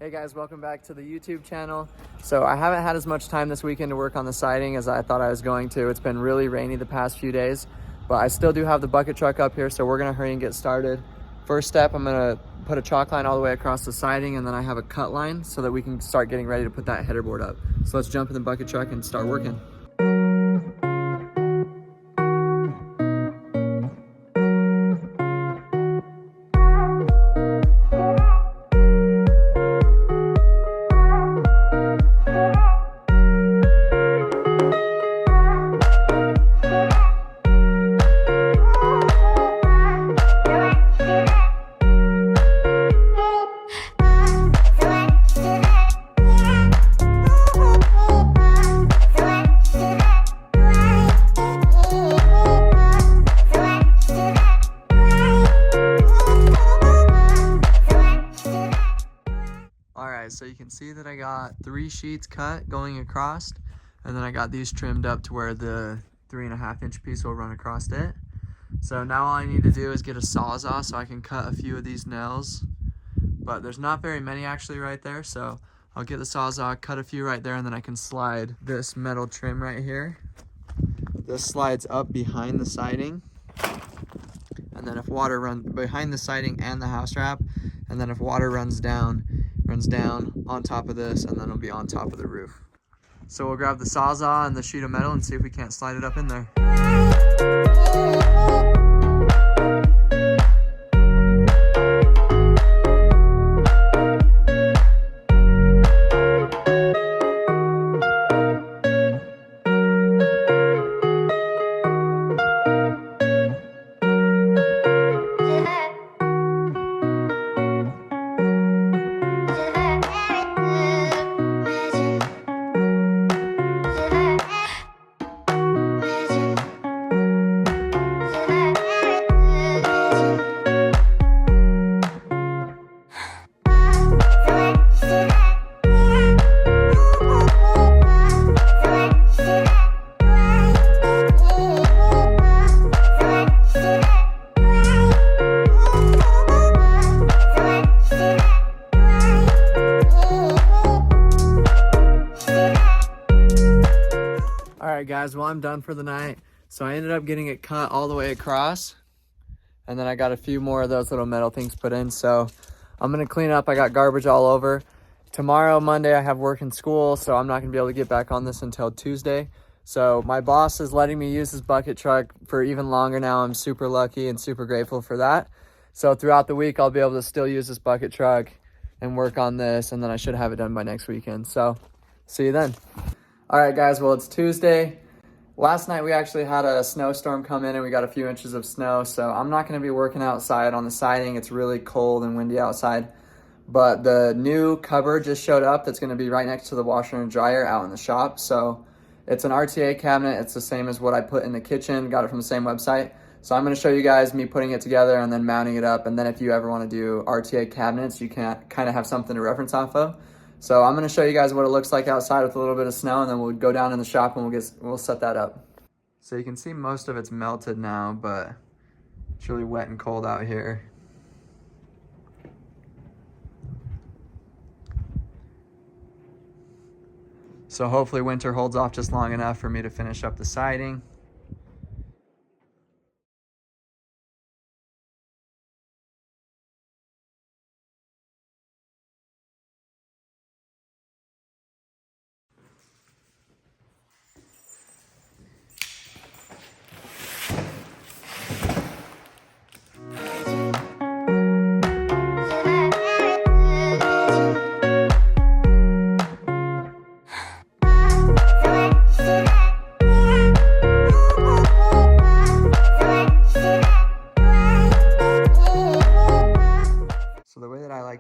Hey guys, welcome back to the YouTube channel. So I haven't had as much time this weekend to work on the siding as I thought I was going to. It's been really rainy the past few days, but I still do have the bucket truck up here, so we're gonna hurry and get started. First step, I'm gonna put a chalk line all the way across the siding, and then I have a cut line so that we can start getting ready to put that header board up. So let's jump in the bucket truck and start working. So you can see that I got 3 sheets cut going across, and then I got these trimmed up to where the 3.5-inch piece will run across it. So now all I need to do is get a Sawzall so I can cut a few of these nails, but there's not very many actually right there, so I'll get the Sawzall, cut a few right there, and then I can slide this metal trim right here. This slides up behind the siding, and then if water runs behind the siding and the house wrap, and then if water runs down on top of this, and then it'll be on top of the roof. So we'll grab the Sawzall and the sheet of metal and see if we can't slide it up in there. Alright guys, well I'm done for the night. So I ended up getting it cut all the way across, and then I got a few more of those little metal things put in. So I'm gonna clean up. I got garbage all over. Tomorrow, Monday, I have work in school, so I'm not gonna be able to get back on this until Tuesday. So my boss is letting me use his bucket truck for even longer now. I'm super lucky and super grateful for that. So throughout the week, I'll be able to still use this bucket truck and work on this, and then I should have it done by next weekend. So see you then. All right, guys, well, it's Tuesday. Last night, we actually had a snowstorm come in and we got a few inches of snow. So I'm not gonna be working outside on the siding. It's really cold and windy outside. But the new cupboard just showed up that's gonna be right next to the washer and dryer out in the shop. So it's an RTA cabinet. It's the same as what I put in the kitchen, got it from the same website. So I'm gonna show you guys me putting it together and then mounting it up. And then if you ever wanna do RTA cabinets, you can kind of have something to reference off of. So I'm gonna show you guys what it looks like outside with a little bit of snow, and then we'll go down in the shop and we'll set that up. So you can see most of it's melted now, but it's really wet and cold out here. So hopefully winter holds off just long enough for me to finish up the siding.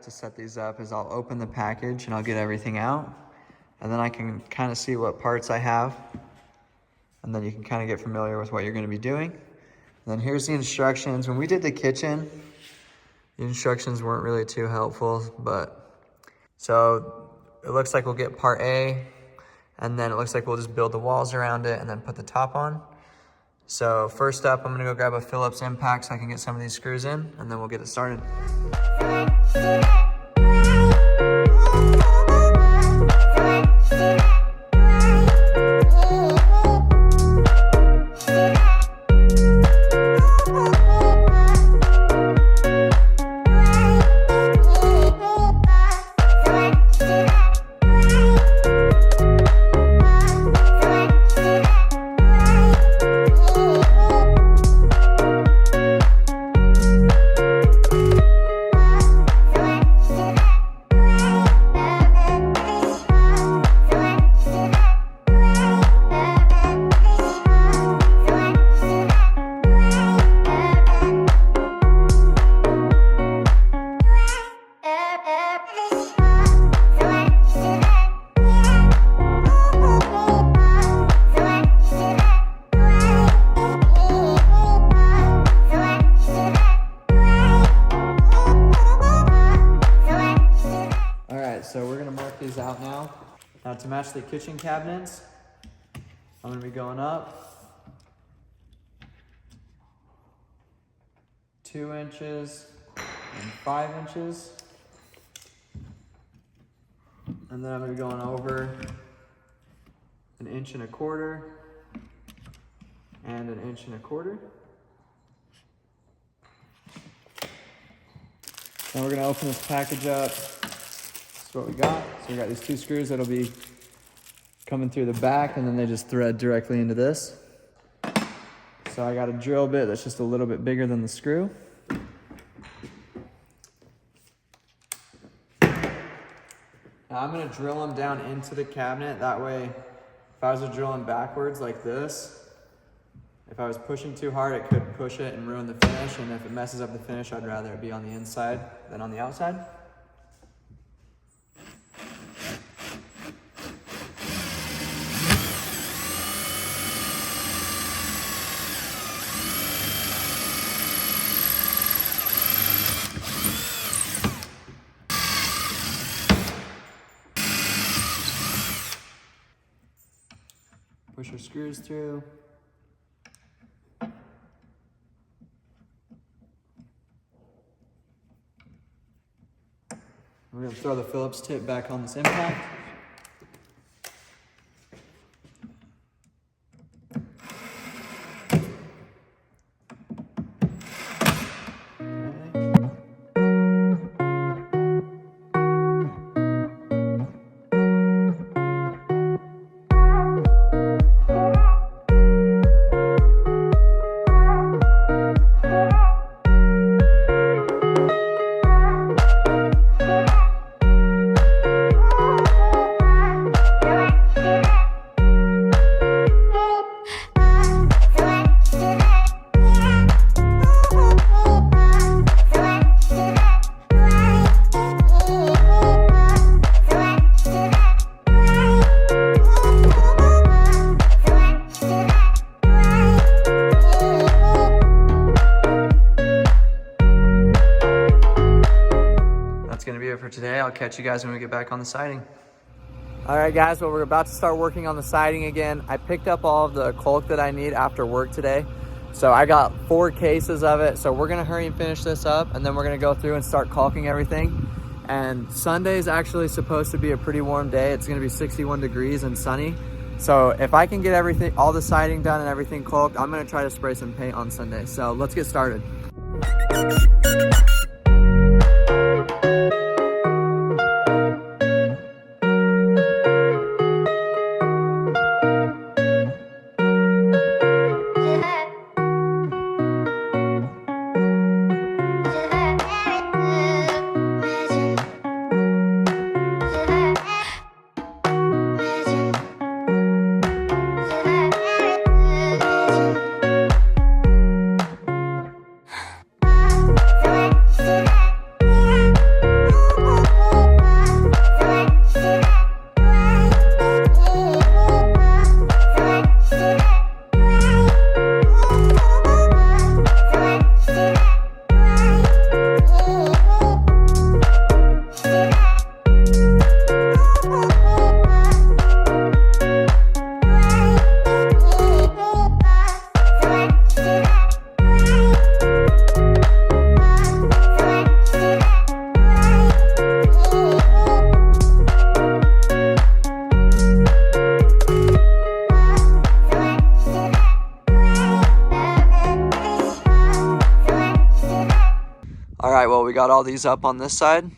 To set these up is I'll open the package and I'll get everything out, and then I can kind of see what parts I have, and then you can kind of get familiar with what you're going to be doing. And then here's the instructions. When we did the kitchen, the instructions weren't really too helpful, but so it looks like we'll get part A, and then it looks like we'll just build the walls around it and then put the top on. So first up, I'm gonna go grab a Phillips impact so I can get some of these screws in, and then we'll get it started. right, so we're gonna mark these out now. Now to match the kitchen cabinets, I'm gonna be going up 2 inches and 5 inches. And then I'm gonna be going over 1.25 inches and 1.25 inches. Now we're gonna open this package up. This is what we got. So we got these 2 screws that'll be coming through the back, and then they just thread directly into this. So I got a drill bit that's just a little bit bigger than the screw. Now I'm gonna drill them down into the cabinet. That way, if I was to drill them backwards like this, if I was pushing too hard, it could push it and ruin the finish. And if it messes up the finish, I'd rather it be on the inside than on the outside. Push your screws through. We're gonna throw the Phillips tip back on this impact. For today. I'll catch you guys when we get back on the siding. All right guys, well, we're about to start working on the siding again. I picked up all of the caulk that I need after work today. So I got 4 cases of it. So we're gonna hurry and finish this up, and then we're gonna go through and start caulking everything. And Sunday is actually supposed to be a pretty warm day. It's gonna be 61 degrees and sunny. So if I can get everything, all the siding done and everything caulked, I'm gonna try to spray some paint on Sunday. So let's get started. All right, well, we got all these up on this side,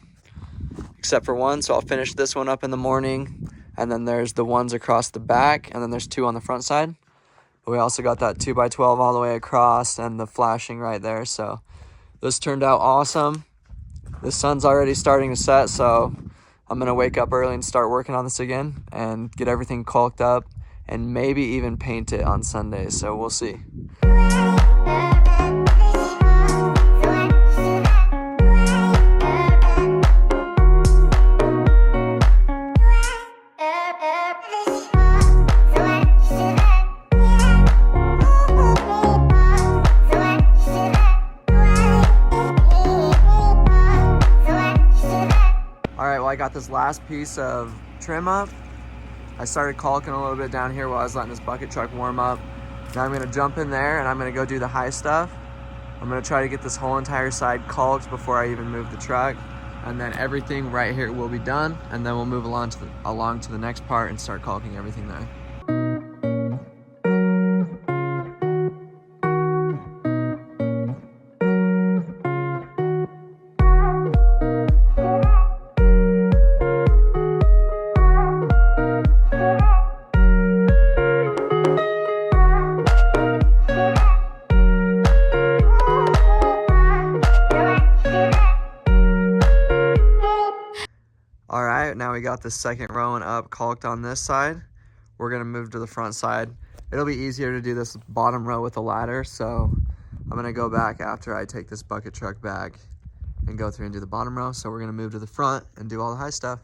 except for one, so I'll finish this one up in the morning, and then there's the ones across the back, and then there's 2 on the front side. But we also got that 2x12 all the way across and the flashing right there, so this turned out awesome. The sun's already starting to set, so I'm gonna wake up early and start working on this again and get everything caulked up and maybe even paint it on Sunday, so we'll see. I got got this last piece of trim up. I started caulking a little bit down here while I was letting this bucket truck warm up. Now I'm gonna jump in there and I'm gonna go do the high stuff. I'm gonna try to get this whole entire side caulked before I even move the truck. And then everything right here will be done. And then we'll move along to the next part and start caulking everything there. All right, now we got the second row and up caulked on this side. We're gonna move to the front side. It'll be easier to do this bottom row with a ladder, so I'm gonna go back after I take this bucket truck back and go through and do the bottom row. So we're gonna move to the front and do all the high stuff.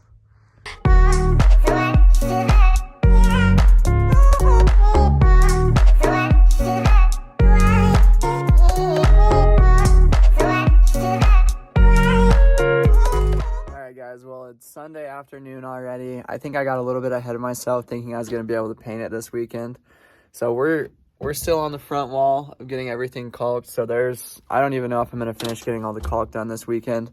Guys, well, it's Sunday afternoon already. I think I got a little bit ahead of myself thinking I was going to be able to paint it this weekend. So we're still on the front wall of getting everything caulked. So I don't even know if I'm going to finish getting all the caulk done this weekend.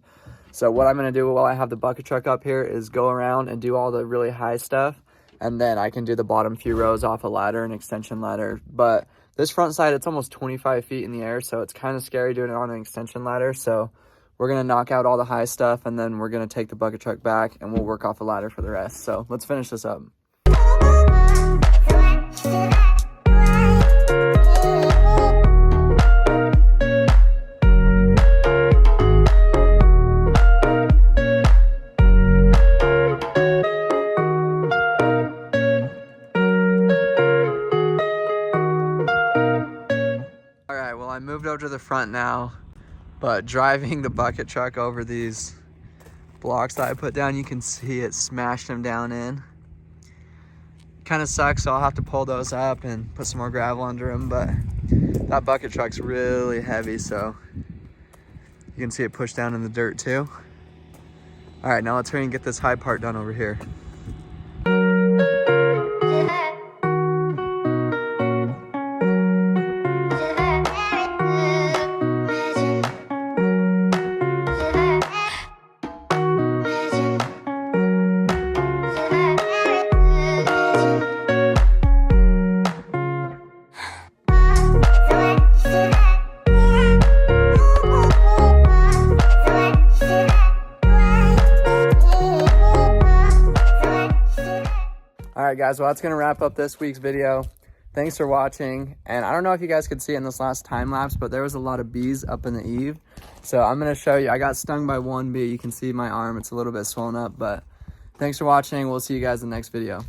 So what I'm going to do while I have the bucket truck up here is go around and do all the really high stuff. And then I can do the bottom few rows off a ladder, an extension ladder. But this front side, it's almost 25 feet in the air. So it's kind of scary doing it on an extension ladder. So we're going to knock out all the high stuff, and then we're going to take the bucket truck back, and we'll work off a ladder for the rest. So let's finish this up. All right, well, I moved over to the front now. But driving the bucket truck over these blocks that I put down, you can see it smashed them down in. Kind of sucks, so I'll have to pull those up and put some more gravel under them, but that bucket truck's really heavy, so you can see it pushed down in the dirt too. All right, now let's hurry and get this high part done over here. All right, guys, well, that's going to wrap up this week's video. Thanks for watching. And I don't know if you guys could see it in this last time lapse, but there was a lot of bees up in the eave. So I'm going to show you. I got stung by one bee. You can see my arm. It's a little bit swollen up, but thanks for watching. We'll see you guys in the next video.